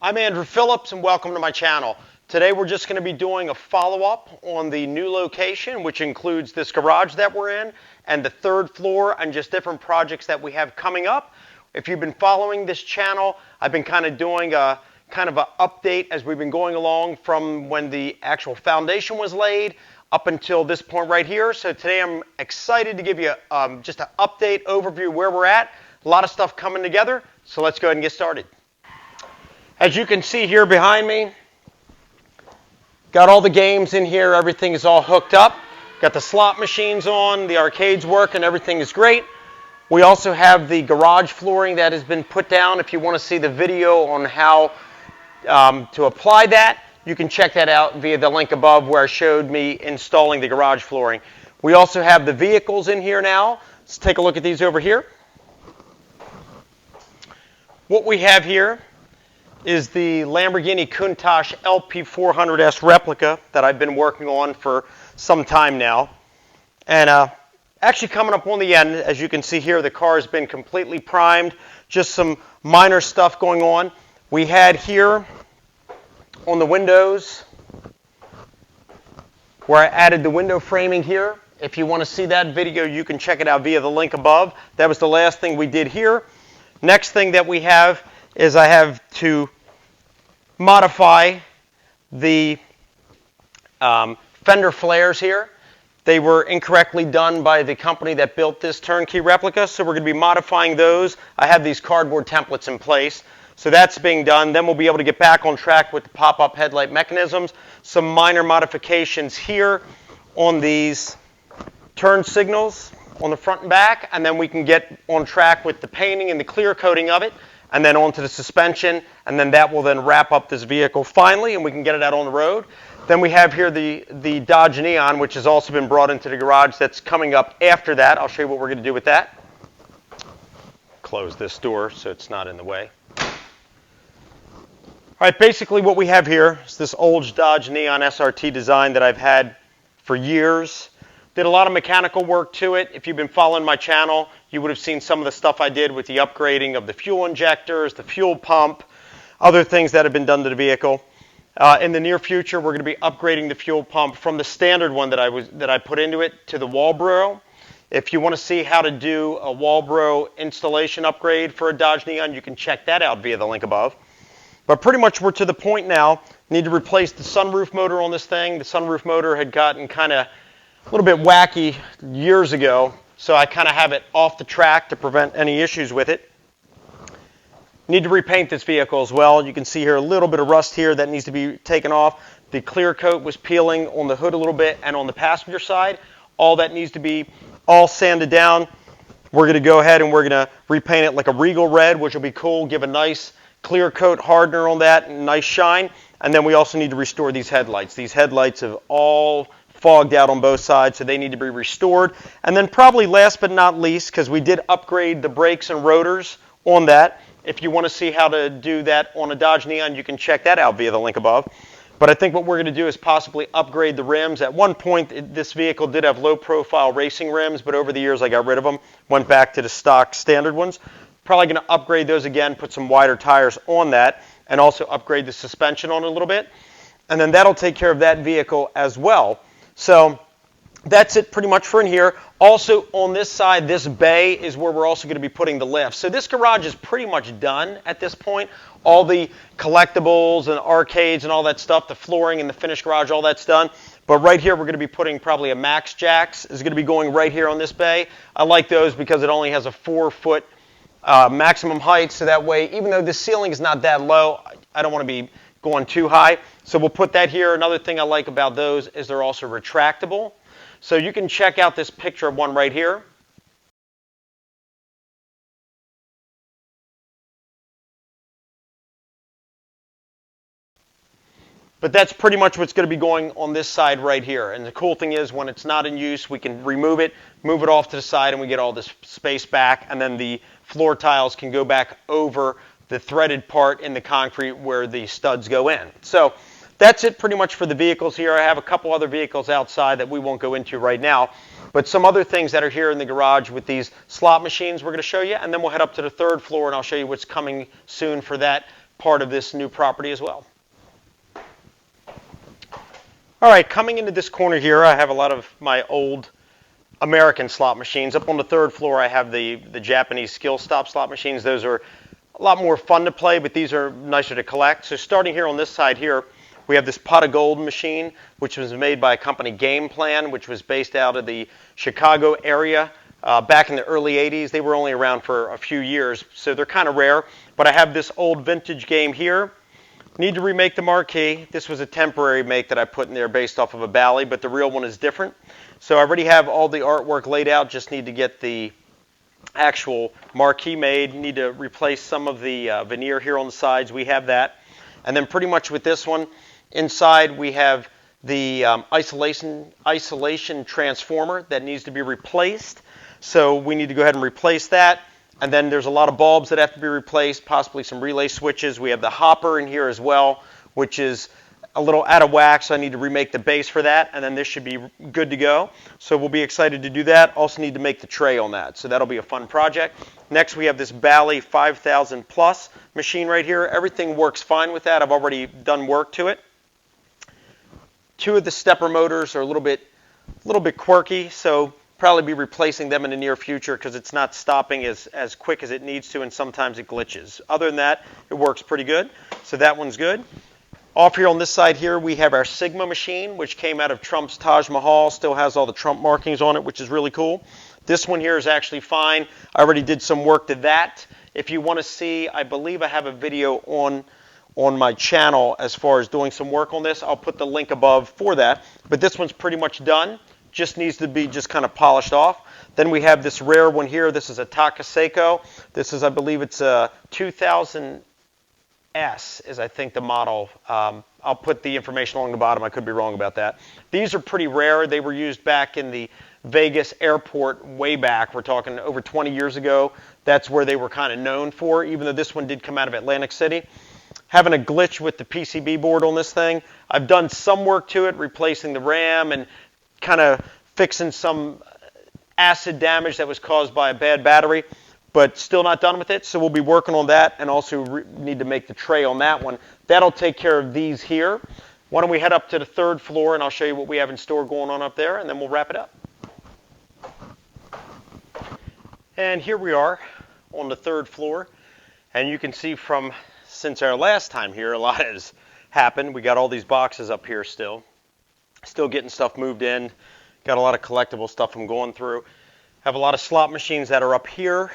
I'm Andrew Phillips and welcome to my channel. Today we're just going to be doing a follow-up on the new location, which includes this garage that we're in and the third floor and just different projects that we have coming up. If you've been following this channel, I've been kind of doing a update as we've been going along from when the actual foundation was laid up until this point right here. So today I'm excited to give you just an update overview where we're at. A lot of stuff coming together, so let's go ahead and get started. As you can see here behind me, got all the games in here, everything is all hooked up. Got the slot machines on, the arcades work, and everything is great. We also have the garage flooring that has been put down. If you want to see the video on how to apply that, you can check that out via the link above where I showed me installing the garage flooring. We also have the vehicles in here now. Let's take a look at these over here. What we have here is the Lamborghini Countach LP400S replica that I've been working on for some time now. And actually coming up on the end, as you can see here, the car has been completely primed. Just some minor stuff going on. We had here on the windows where I added the window framing here. If you want to see that video, you can check it out via the link above. That was the last thing we did here. Next thing that we have is I have to modify the fender flares here. They were incorrectly done by the company that built this turnkey replica, so we're going to be modifying those. I have these cardboard templates in place, so that's being done. Then we'll be able to get back on track with the pop-up headlight mechanisms. Some minor modifications here on these turn signals on the front and back, and then we can get on track with the painting and the clear coating of it, and then onto the suspension, and then that will then wrap up this vehicle finally, and we can get it out on the road. Then we have here the Dodge Neon, which has also been brought into the garage. That's coming up after that. I'll show you what we're going to do with that. Close this door so it's not in the way. All right, basically what we have here is this old Dodge Neon SRT design that I've had for years. Did a lot of mechanical work to it. If you've been following my channel, you would have seen some of the stuff I did with the upgrading of the fuel injectors, the fuel pump, other things that have been done to the vehicle. In the near future, we're going to be upgrading the fuel pump from the standard one that I put into it to the Walbro. If you want to see how to do a Walbro installation upgrade for a Dodge Neon, you can check that out via the link above. But pretty much we're to the point now. Need to replace the sunroof motor on this thing. The sunroof motor had gotten kind of a little bit wacky years ago, so I kind of have it off the track to prevent any issues with it. Need to repaint this vehicle as well. You can see here a little bit of rust here that needs to be taken off. The clear coat was peeling on the hood a little bit and on the passenger side. All that needs to be all sanded down. We're going to go ahead and we're going to repaint it like a Regal red, which will be cool, give a nice clear coat hardener on that and nice shine. And then we also need to restore these headlights. These headlights have all fogged out on both sides, so they need to be restored. And then probably last but not least, because we did upgrade the brakes and rotors on that. If you want to see how to do that on a Dodge Neon, you can check that out via the link above. But I think what we're going to do is possibly upgrade the rims. At one point, this vehicle did have low-profile racing rims, but over the years I got rid of them, went back to the stock standard ones. Probably going to upgrade those again, put some wider tires on that, and also upgrade the suspension on it a little bit. And then that'll take care of that vehicle as well. So that's it pretty much for in here. Also on this side, this bay is where we're also going to be putting the lift. So this garage is pretty much done at this point. All the collectibles and arcades and all that stuff, the flooring and the finished garage, all that's done. But right here we're going to be putting probably a Max Jacks is going to be going right here on this bay. I like those because it only has a 4-foot maximum height. So that way, even though the ceiling is not that low, I don't want to be going too high. So we'll put that here. Another thing I like about those is they're also retractable. So you can check out this picture of one right here. But that's pretty much what's going to be going on this side right here. And the cool thing is when it's not in use, we can remove it, move it off to the side, and we get all this space back. And then the floor tiles can go back over the threaded part in the concrete where the studs go in. So that's it pretty much for the vehicles here. I have a couple other vehicles outside that we won't go into right now. But some other things that are here in the garage with these slot machines we're going to show you. And then we'll head up to the third floor and I'll show you what's coming soon for that part of this new property as well. All right, coming into this corner here, I have a lot of my old American slot machines. Up on the third floor, I have the Japanese skill stop slot machines. Those are a lot more fun to play, but these are nicer to collect. So starting here on this side here, we have this pot of gold machine, which was made by a company, Game Plan, which was based out of the Chicago area back in the early 80s. They were only around for a few years, so they're kind of rare. But I have this old vintage game here. Need to remake the marquee. This was a temporary make that I put in there based off of a Bally, but the real one is different. So I already have all the artwork laid out, just need to get the actual marquee made. Need to replace some of the veneer here on the sides. We have that. And then pretty much with this one, inside we have the isolation transformer that needs to be replaced. So we need to go ahead and replace that. And then there's a lot of bulbs that have to be replaced, possibly some relay switches. We have the hopper in here as well, which is a little out of whack, so I need to remake the base for that, and then this should be good to go. So we'll be excited to do that. Also need to make the tray on that, so that'll be a fun project. Next, we have this Bally 5000 Plus machine right here. Everything works fine with that. I've already done work to it. Two of the stepper motors are a little bit quirky, so probably be replacing them in the near future because it's not stopping as quick as it needs to, and sometimes it glitches. Other than that, it works pretty good, so that one's good. Off here on this side here, we have our Sigma machine, which came out of Trump's Taj Mahal, still has all the Trump markings on it, which is really cool. This one here is actually fine. I already did some work to that. If you want to see, I believe I have a video on my channel as far as doing some work on this. I'll put the link above for that. But this one's pretty much done. Just needs to be just kind of polished off. Then we have this rare one here. This is a Takaseiko. This is, I believe it's a 2000S is, I think, the model. I'll put the information along the bottom. I could be wrong about that. These are pretty rare. They were used back in the Vegas airport way back. We're talking over 20 years ago. That's where they were kind of known for, even though this one did come out of Atlantic City. Having a glitch with the PCB board on this thing. I've done some work to it, replacing the RAM and kind of fixing some acid damage that was caused by a bad battery, but still not done with it. So we'll be working on that, and also need to make the tray on that one. That'll take care of these here. Why don't we head up to the third floor, and I'll show you what we have in store going on up there, and then we'll wrap it up. And here we are on the third floor, and you can see from since our last time here, a lot has happened. We got all these boxes up here still getting stuff moved in. Got a lot of collectible stuff I'm going through. Have a lot of slot machines that are up here.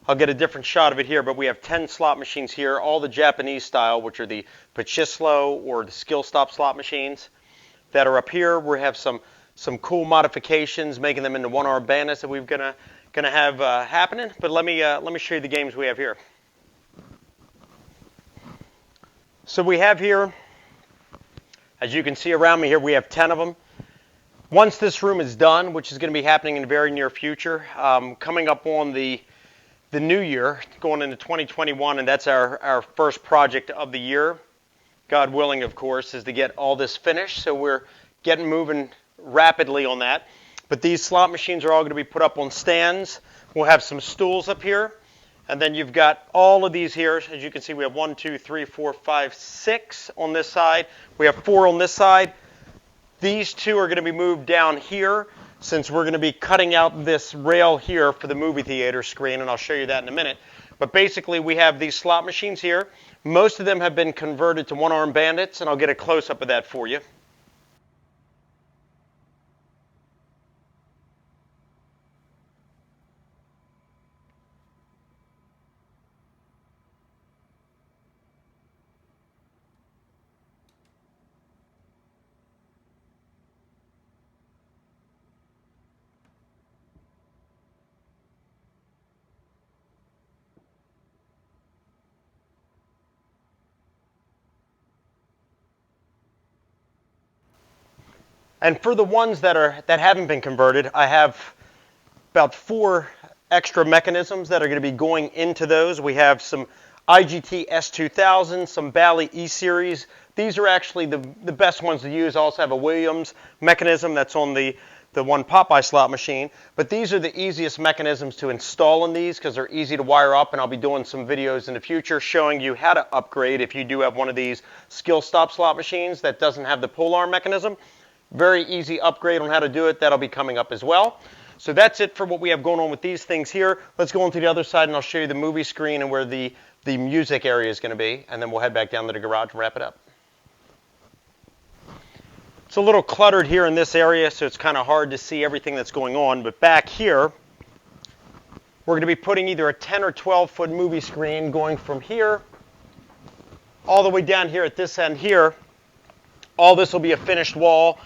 I'll get a different shot of it here, but we have 10 slot machines here, all the Japanese style, which are the Pachislo or the skill stop slot machines that are up here. We have some cool modifications, making them into one-arm bandits that we're gonna have happening. But let me show you the games we have here. So we have here, as you can see around me here, we have 10 of them. Once this room is done, which is going to be happening in the very near future, coming up on the new year, going into 2021, and that's our first project of the year, God willing, of course, is to get all this finished. So we're moving rapidly on that. But these slot machines are all going to be put up on stands. We'll have some stools up here. And then you've got all of these here. As you can see, we have 1, 2, 3, 4, 5, 6 on this side. We have 4 on this side. These 2 are going to be moved down here since we're going to be cutting out this rail here for the movie theater screen, and I'll show you that in a minute. But basically, we have these slot machines here. Most of them have been converted to one-arm bandits, and I'll get a close-up of that for you. And for the ones that haven't been converted, I have about 4 extra mechanisms that are going to be going into those. We have some IGT S2000, some Bally E-Series. These are actually the best ones to use. I also have a Williams mechanism that's on the the one Popeye slot machine. But these are the easiest mechanisms to install in these because they're easy to wire up, and I'll be doing some videos in the future showing you how to upgrade if you do have one of these skill stop slot machines that doesn't have the pull arm mechanism. Very easy upgrade on how to do it. That'll be coming up as well. So that's it for what we have going on with these things here. Let's go on to the other side and I'll show you the movie screen and where the music area is going to be, and then we'll head back down to the garage and wrap it up. It's a little cluttered here in this area, so it's kind of hard to see everything that's going on, but back here we're going to be putting either a 10 or 12 foot movie screen going from here all the way down here at this end here. All this will be a finished wall.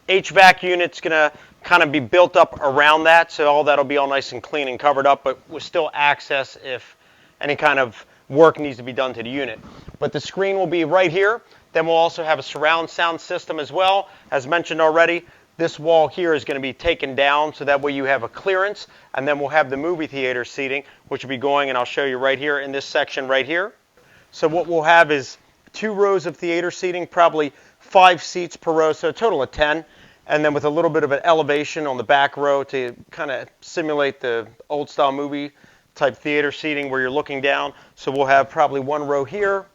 HVAC unit's going to kind of be built up around that, so all that'll be all nice and clean and covered up, but with still access if any kind of work needs to be done to the unit. But the screen will be right here. Then we'll also have a surround sound system as well. As mentioned already, this wall here is going to be taken down so that way you have a clearance, and then we'll have the movie theater seating, which will be going, and I'll show you right here in this section right here. So what we'll have is 2 rows of theater seating, probably 5 seats per row, so a total of 10. And then with a little bit of an elevation on the back row to kind of simulate the old style movie type theater seating where you're looking down. So we'll have probably 1 row here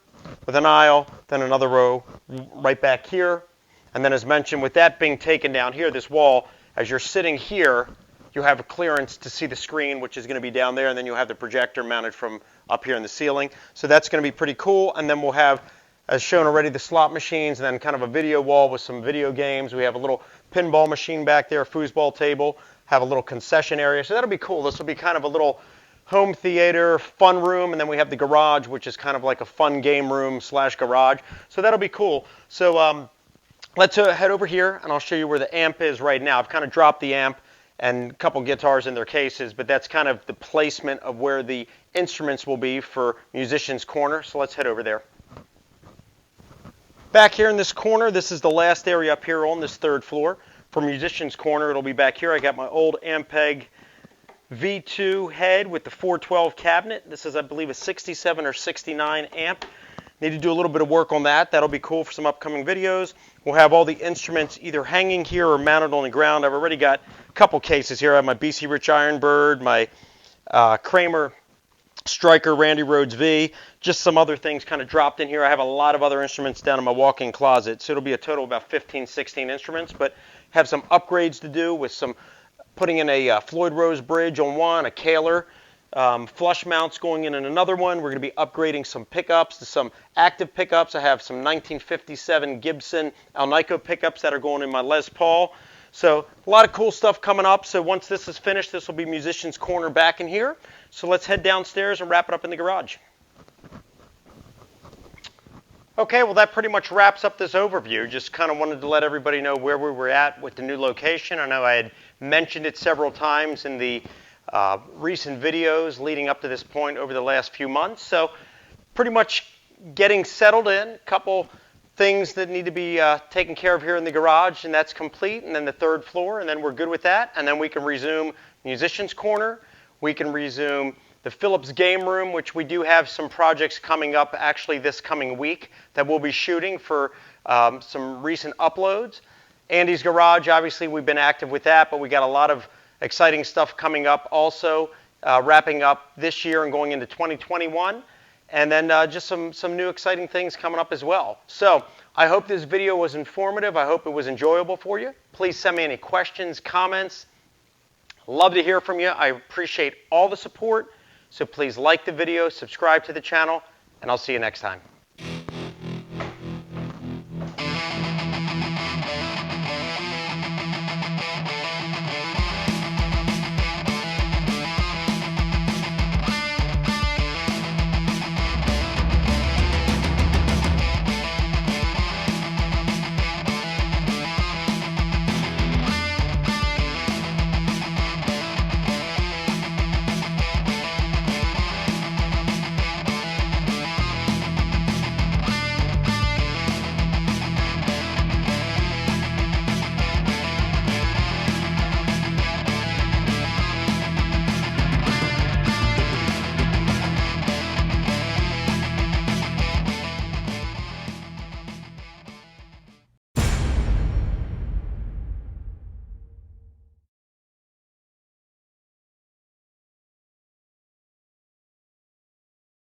with an aisle, then another row right back here. And then as mentioned, with that being taken down here, this wall, as you're sitting here, you'll have a clearance to see the screen, which is going to be down there, and then you'll have the projector mounted from up here in the ceiling. So that's going to be pretty cool. And then we'll have, as shown already, the slot machines, and then kind of a video wall with some video games. We have a little pinball machine back there, a foosball table, have a little concession area. So that'll be cool. This will be kind of a little home theater, fun room, and then we have the garage, which is kind of like a fun game room / garage. So that'll be cool. So let's head over here, and I'll show you where the amp is right now. I've kind of dropped the amp and a couple guitars in their cases, but that's kind of the placement of where the instruments will be for Musician's Corner. So let's head over there. Back here in this corner, this is the last area up here on this 3rd floor. For Musician's Corner, it'll be back here. I got my old Ampeg V2 head with the 412 cabinet. This is, I believe, a 67 or 69 amp. Need to do a little bit of work on that. That'll be cool for some upcoming videos. We'll have all the instruments either hanging here or mounted on the ground. I've already got a couple cases here. I have my BC Rich Ironbird, my Kramer Striker Randy Rhoads V, just some other things kind of dropped in here. I have a lot of other instruments down in my walk-in closet, so it'll be a total of about 15, 16 instruments, but have some upgrades to do with some putting in a Floyd Rose bridge on one, a Kaler, flush mounts going in another one. We're going to be upgrading some pickups to some active pickups. I have some 1957 Gibson Alnico pickups that are going in my Les Paul. So a lot of cool stuff coming up. So once this is finished, this will be Musician's Corner back in here. So let's head downstairs and wrap it up in the garage. Okay, well that pretty much wraps up this overview. Just kind of wanted to let everybody know where we were at with the new location. I know I had mentioned it several times in the recent videos leading up to this point over the last few months. So pretty much getting settled in. A couple things that need to be taken care of here in the garage, and that's complete. And then the 3rd floor, and then we're good with that. And then we can resume Musician's Corner. We can resume the Phillips game room, which we do have some projects coming up actually this coming week that we'll be shooting for some recent uploads. Andy's garage, obviously we've been active with that, but we got a lot of exciting stuff coming up also, wrapping up this year and going into 2021. And then just some new exciting things coming up as well. So I hope this video was informative. I hope it was enjoyable for you. Please send me any questions, comments. Love to hear from you. I appreciate all the support. So please like the video, subscribe to the channel, and I'll see you next time.